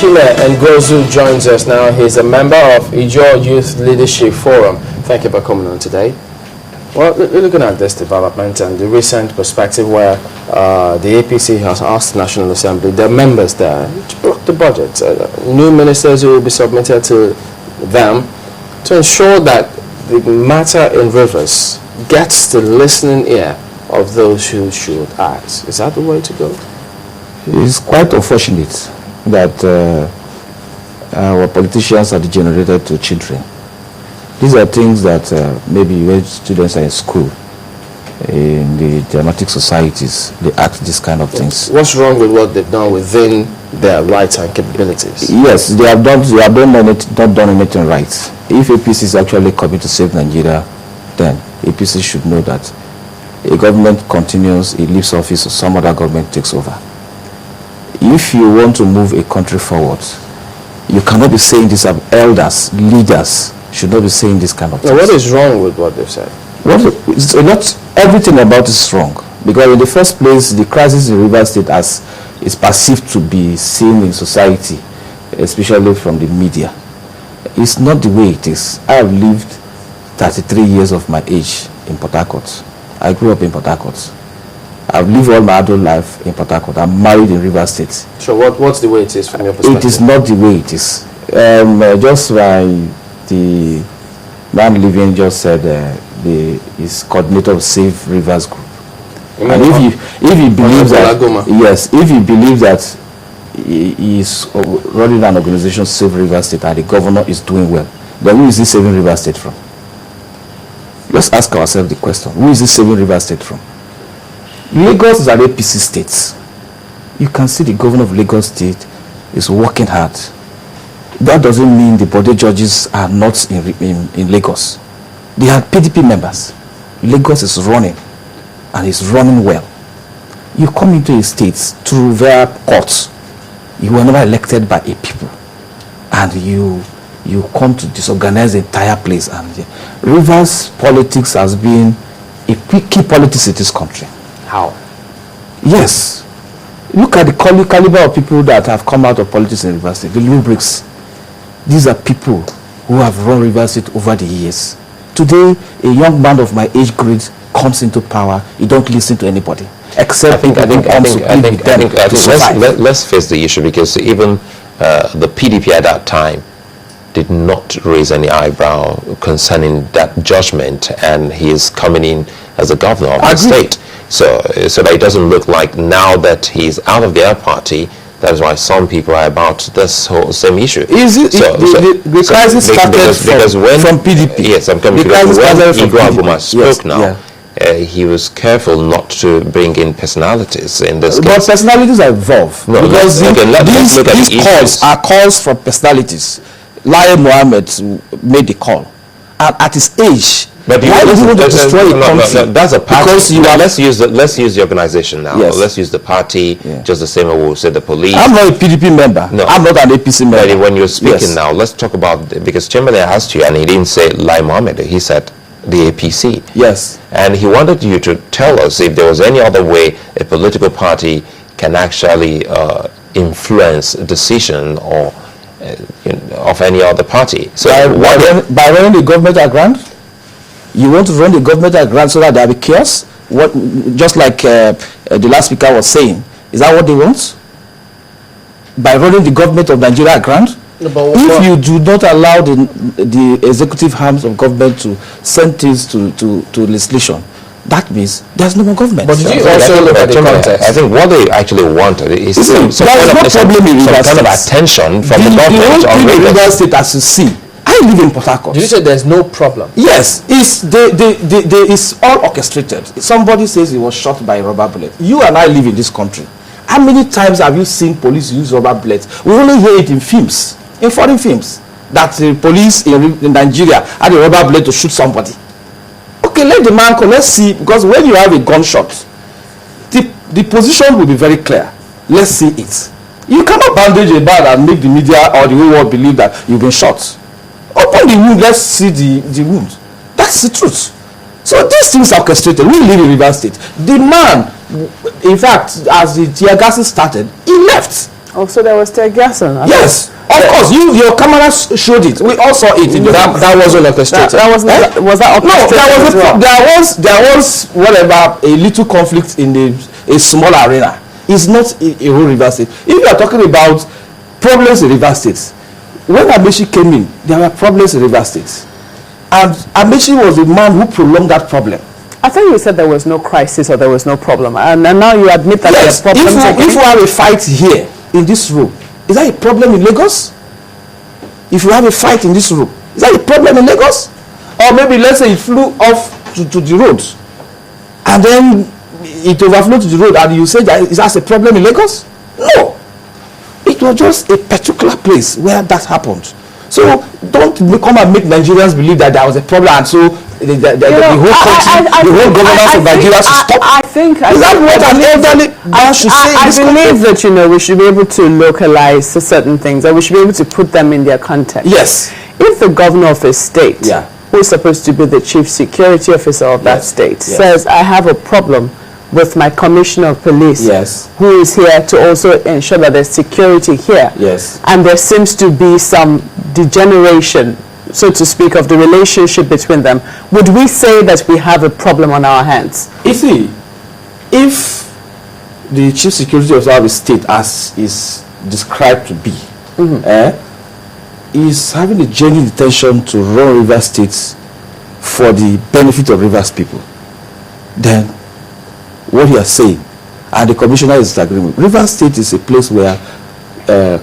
Keme Enguozu joins us now. He's a member of Ijaw Youth Leadership Forum. Thank you for coming on today. Well, we're looking at this development and the recent perspective where the APC has asked the National Assembly, their members there, to block the budget. New ministers will be submitted to them to ensure that the matter in Rivers gets the listening ear of those who should act. Is that the way to go? It's quite unfortunate that our politicians are degenerated to children. These are things that maybe when students are in school, in the democratic societies, they act these kind of things. What's wrong with what they've done within their rights and capabilities? Yes, they have not done anything right. If APC is actually coming to save Nigeria, then APC should know that a government continues, it leaves office, or some other government takes over. If you want to move a country forward, you cannot be saying this. Elders, leaders should not be saying this kind of things. Now, what is wrong with what they've said? Everything about it is wrong. Because in the first place, the crisis in Rivers State is perceived to be seen in society, especially from the media. It's not the way it is. I have lived 33 years of my age in Port Harcourt. I grew up in Port Harcourt. I've lived all my adult life in Port Harcourt. I'm married in Rivers State. So what's the way it is from your perspective? It is not the way it is. Just like the man living just said, is coordinator of Save Rivers Group. And if he believes that, yes, if he believes that he is running an organization, Save Rivers State, and the governor is doing well, then who is he saving Rivers State from? Let's ask ourselves the question: who is he saving Rivers State from? Lagos is an APC state. You can see the governor of Lagos State is working hard. That doesn't mean the body judges are not in Lagos. They are PDP members. Lagos is running, and it's running well. You come into a state through their courts. You were never elected by a people, and you come to disorganize the entire place. And Rivers politics has been a key politics in this country. How? Yes. Look at the caliber of people that have come out of politics in Rivers State. The lubrics. These are people who have run Rivers State over the years. Today, a young man of my age grade comes into power. He don't listen to anybody. Except let's face the issue, because even the PDP at that time did not raise any eyebrow concerning that judgment, and he is coming in as the governor of the state. So that it doesn't look like now that he's out of their party, that's why some people are about this whole same issue. The crisis started from PDP. Yes, I'm coming to that. When Ijaw Youth spoke now, he was careful not to bring in personalities in this case. But personalities are involved. No, because these calls are calls from personalities. Lai Mohammed made the call. And at his age, but why would you want to destroy a country? That's a party. Because let's use the organization now. Yes. Let's use the party, just the same way we'll say the police. I'm not a PDP member. No. I'm not an APC member. But when you're speaking now, let's talk about, because Chamberlain asked you, and he didn't say Lai Mohammed, he said the APC. Yes. And he wanted you to tell us if there was any other way a political party can actually influence a decision or of any other party. So by running the government at grant? You want to run the government at grant so that there will be chaos? Just like the last speaker was saying. Is that what they want? By running the government of Nigeria at grant? No, if you do not allow the executive arms of government to send things to legislation, that means there's no more government. But you also look at the context. I think what they actually wanted is some kind of attention from the government. The Rivers State, as you see, I live in Port Harcourt. Did you say there's no problem? Yes, it's all orchestrated. Somebody says he was shot by a rubber bullet. You and I live in this country. How many times have you seen police use rubber bullets? We only hear it in films, in foreign films, that the police in Nigeria had a rubber bullet to shoot somebody. Okay, let the man come. Let's see, because when you have a gunshot, the position will be very clear. Let's see it. You cannot bandage a man and make the media or the whole world believe that you've been shot. Open the wound, let's see the wound. That's the truth. So these things are orchestrated. We live in Rivers State. The man, in fact, as the tear gassing started, he left. Oh, so there was tear gassing. Yes, of course. Your cameras showed it. We all saw it. That wasn't orchestrated. That wasn't. Was that orchestrated? No, there was whatever a little conflict in a small arena. It's not a whole River State. If you are talking about problems in River State, when Amaechi came in, there were problems in River State, and Amaechi was the man who prolonged that problem. I thought you said there was no crisis or there was no problem, and now you admit that there's problems. If you have a fight here in this room, is that a problem in Lagos? If you have a fight in this room, is that a problem in Lagos? Or maybe let's say it flew off to the road, and then it overflowed to the road, and you say that is that a problem in Lagos? No, it was just a particular place where that happened. So don't come and make Nigerians believe that there was a problem, and so the whole country, the whole governance of Nigeria should stop. I think is that what an elderly man should say? I believe that we should be able to localize certain things, and we should be able to put them in their context. Yes. If the governor of a state, yeah, who is supposed to be the chief security officer of that state, says, "I have a problem with my commissioner of police, who is here to also ensure that there's security here, and there seems to be some degeneration, so to speak, of the relationship between them," would we say that we have a problem on our hands? You see, if the chief security officer of the state, as is described to be, is having a genuine intention to run River State for the benefit of Rivers people, then what you are saying, and the commissioner is disagreeing with, River State is a place where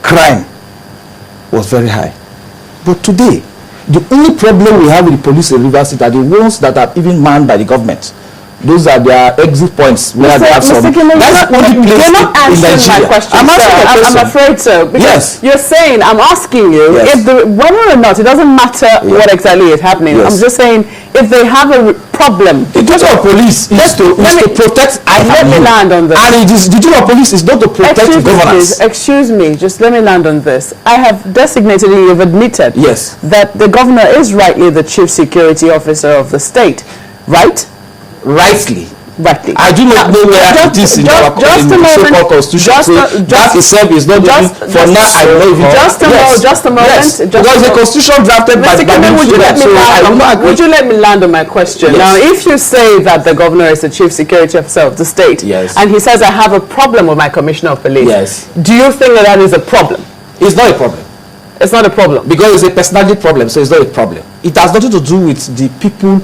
crime was very high. But today, the only problem we have with the police in River State are the ones that are even manned by the government. Those are their exit points where they have some. That's the only place you're not answering my question. I'm afraid so. Because you're saying, I'm asking you, if whether or not, it doesn't matter what exactly is happening. I'm just saying, if they have a problem. The duty of police is to protect. Let me land on this. And the duty of police is not to protect governance. Excuse me, just let me land on this. I have designated, you have admitted that the governor is rightly the chief security officer of the state, right? Rightly. I do not know where it is in our so-called constitution. That itself is not for now. I know if just a moment. Because the constitution drafted by would you let me land on my question? Now, if you say that the governor is the chief security officer of the state, and he says I have a problem with my commissioner of police, do you think that is a problem? It's not a problem. It's not a problem because it's a personality problem. So it's not a problem. It has nothing to do with the people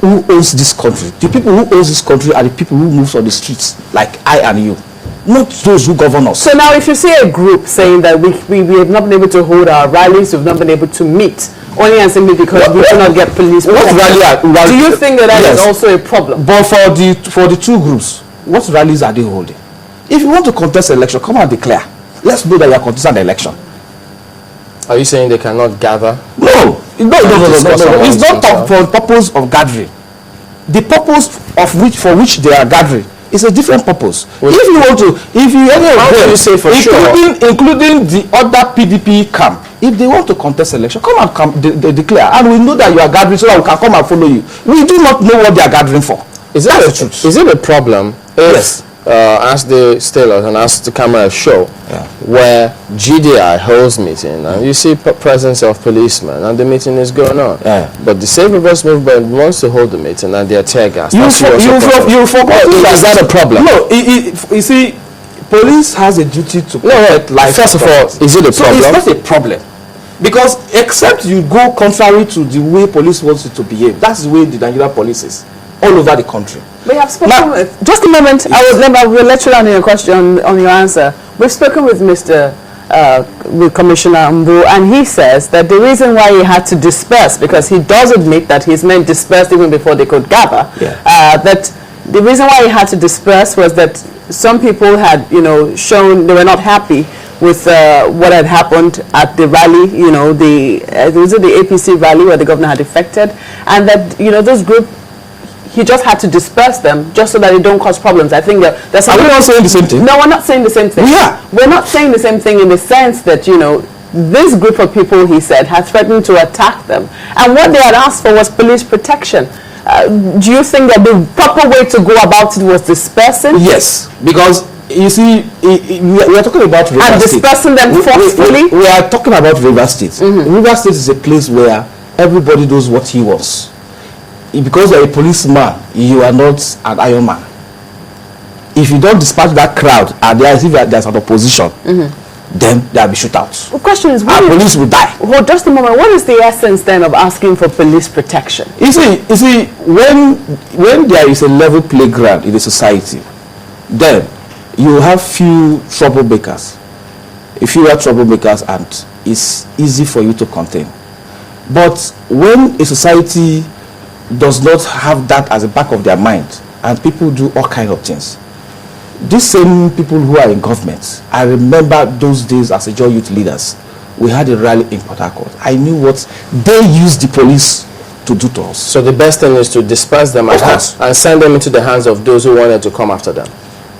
who owns this country. The people who owns this country are the people who move on the streets, like I and you, not those who govern us. So now, if you see a group saying that we have not been able to hold our rallies, we've not been able to meet, only and simply because we cannot get police protection, do you think that is also a problem? But for the two groups, what rallies are they holding? If you want to contest an election, come and declare. Let's know that you are contesting an election. Are you saying they cannot gather? No. It's not for purpose of gathering. The purpose for which they are gathering is a different purpose. Including the other PDP camp, if they want to contest election, come and they declare, and we know that you are gathering so that we can come and follow you. We do not know what they are gathering for. Is it a problem if as the Steelers and as the camera show, where GDI holds meeting and you see presence of policemen and the meeting is going on, but the Save Rivers movement wants to hold the meeting and they are tear gas. You forgot. Is that a problem? No, you see, police has a duty to protect life. First of all, is it a problem? So it's not a problem. Because except you go contrary to the way police wants you to behave, that's the way the Nigerian police is all over the country. We have spoken with, just a moment, I will let you on your question, on your answer. We've spoken with with Commissioner Mbu, and he says that the reason why he had to disperse, because he does admit that his men dispersed even before they could gather, that the reason why he had to disperse was that some people had, shown they were not happy with what had happened at the rally, was it the APC rally where the governor had defected, and that, those group, he just had to disperse them just so that they don't cause problems. I think that's... Are we not saying the same thing? No, we're not saying the same thing. We're not saying the same thing in the sense that, this group of people, he said, had threatened to attack them. And what they had asked for was police protection. Do you think that the proper way to go about it was dispersing? Yes, because You see, we are talking about River And State. dispersing them forcefully? We are talking about River State. River State is a place where everybody knows what he was. Because you are a policeman, you are not an Iron Man. If you don't dispatch that crowd and there's an opposition, then there will be shootouts. The question is, And police will die. well, just a moment. What is the essence then of asking for police protection? You see, when there is a level playground in a society, then you have few troublemakers. If you have troublemakers, and it's easy for you to contain. But when a society does not have that as a back of their mind, and people do all kinds of things, these same people who are in government, I remember those days as Ijaw Youth leaders, we had a rally in Port Harcourt. I knew what they used the police to do to us. So the best thing is to disperse them Of course. and send them into the hands of those who wanted to come after them.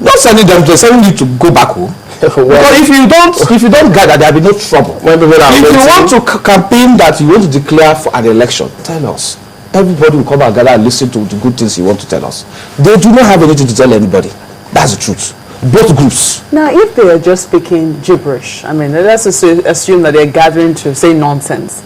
Not sending them, they're sending you to go back home. Because if you don't gather, there will be no trouble. When people are If you waiting- want to campaign that you want to declare for an election, tell us. Everybody will come and gather and listen to the good things you want to tell us. They do not have anything to tell anybody. That's the truth. Both groups. Now, if they are just speaking gibberish, I mean, let's assume that they're gathering to say nonsense.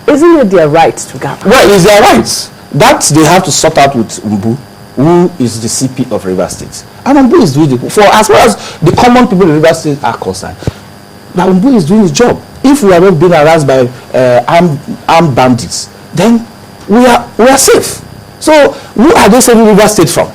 Isn't it their right to gather? Well, it's their rights. That they have to sort out with Mbu, who is the CP of River State. And Mbu is doing it. For as far as the common people in River State are concerned, that Mbu is doing his job. If we are not being harassed by armed bandits, then we are safe. So who are they saving River State from?